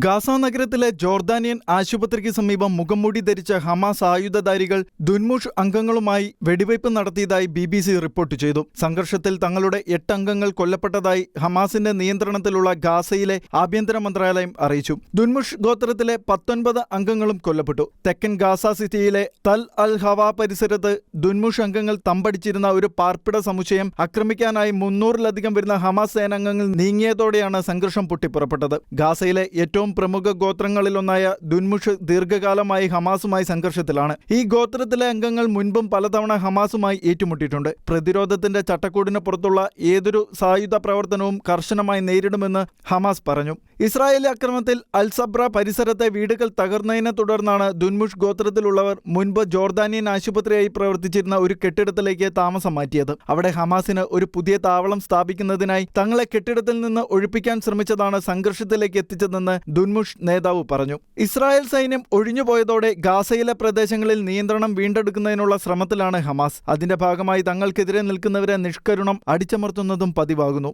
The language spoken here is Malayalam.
ഗാസ നഗരത്തിലെ ജോർദാനിയൻ ആശുപത്രിക്ക് സമീപം മുഖംമൂടി ധരിച്ച ഹമാസ് ആയുധധാരികൾ ദുൻമുഷ് അംഗങ്ങളുമായി വെടിവയ്പ് നടത്തിയതായി BBC റിപ്പോർട്ട് ചെയ്തു. സംഘർഷത്തിൽ തങ്ങളുടെ 8 അംഗങ്ങൾ കൊല്ലപ്പെട്ടതായി ഹമാസിന്റെ നിയന്ത്രണത്തിലുള്ള ഗാസയിലെ ആഭ്യന്തര മന്ത്രാലയം അറിയിച്ചു. ദുൻമുഷ് ഗോത്രത്തിലെ 19 അംഗങ്ങളും കൊല്ലപ്പെട്ടു. തെക്കൻ ഗാസ സിറ്റിയിലെ തൽ അൽ ഹവ പരിസരത്ത് ദുൻമുഷ് അംഗങ്ങൾ തമ്പടിച്ചിരുന്ന ഒരു പാർപ്പിട സമുച്ചയം ആക്രമിക്കാനായി 300-ലധികം വരുന്ന ഹമാസ് സേനാംഗങ്ങൾ നീങ്ങിയതോടെയാണ് സംഘർഷം പൊട്ടിപ്പുറപ്പെട്ടത്. ഗാസയിലെ ഏറ്റവും പ്രമുഖ ഗോത്രങ്ങളിലൊന്നായ ദുൻമുഷ് ദീർഘകാലമായി ഹമാസുമായി സംഘർഷത്തിലാണ്. ഈ ഗോത്രത്തിലെ അംഗങ്ങൾ മുൻപും പലതവണ ഹമാസുമായി ഏറ്റുമുട്ടിയിട്ടുണ്ട്. പ്രതിരോധത്തിന്റെ ചട്ടക്കൂടിന് പുറത്തുള്ള ഏതൊരു സായുധ പ്രവർത്തനവും കർശനമായി നേരിടുമെന്ന് ഹമാസ് പറഞ്ഞു. ഇസ്രായേലി ആക്രമണത്തിൽ അൽ-സബ്ര പരിസരത്തെ വീടുകൾ തകർന്നതിനെ തുടർന്നാണ് ദുൻമുഷ് ഗോത്രത്തിലുള്ളവർ മുൻപ് ജോർദാനിയൻ ആശുപത്രിയായി പ്രവർത്തിച്ചിരുന്ന ഒരു കെട്ടിടത്തിലേക്ക് താമസം മാറ്റിയത്. അവിടെ ഹമാസിന് ഒരു പുതിയ താവളം സ്ഥാപിക്കുന്നതിനായി തങ്ങളെ കെട്ടിടത്തിൽ നിന്ന് ഒഴിപ്പിക്കാൻ ശ്രമിച്ചതാണ് സംഘർഷത്തിലേക്ക് എത്തിച്ചതെന്ന് ദുൻമുഷ് നേതാവ് പറഞ്ഞു. ഇസ്രായേൽ സൈന്യം ഒഴിഞ്ഞുപോയതോടെ ഗാസയിലെ പ്രദേശങ്ങളിൽ നിയന്ത്രണം വീണ്ടെടുക്കുന്നതിനുള്ള ശ്രമത്തിലാണ് ഹമാസ്. അതിന്റെ ഭാഗമായി തങ്ങൾക്കെതിരെ നിൽക്കുന്നവരെ നിഷ്കരുണം അടിച്ചമർത്തുന്നതും പതിവാകുന്നു.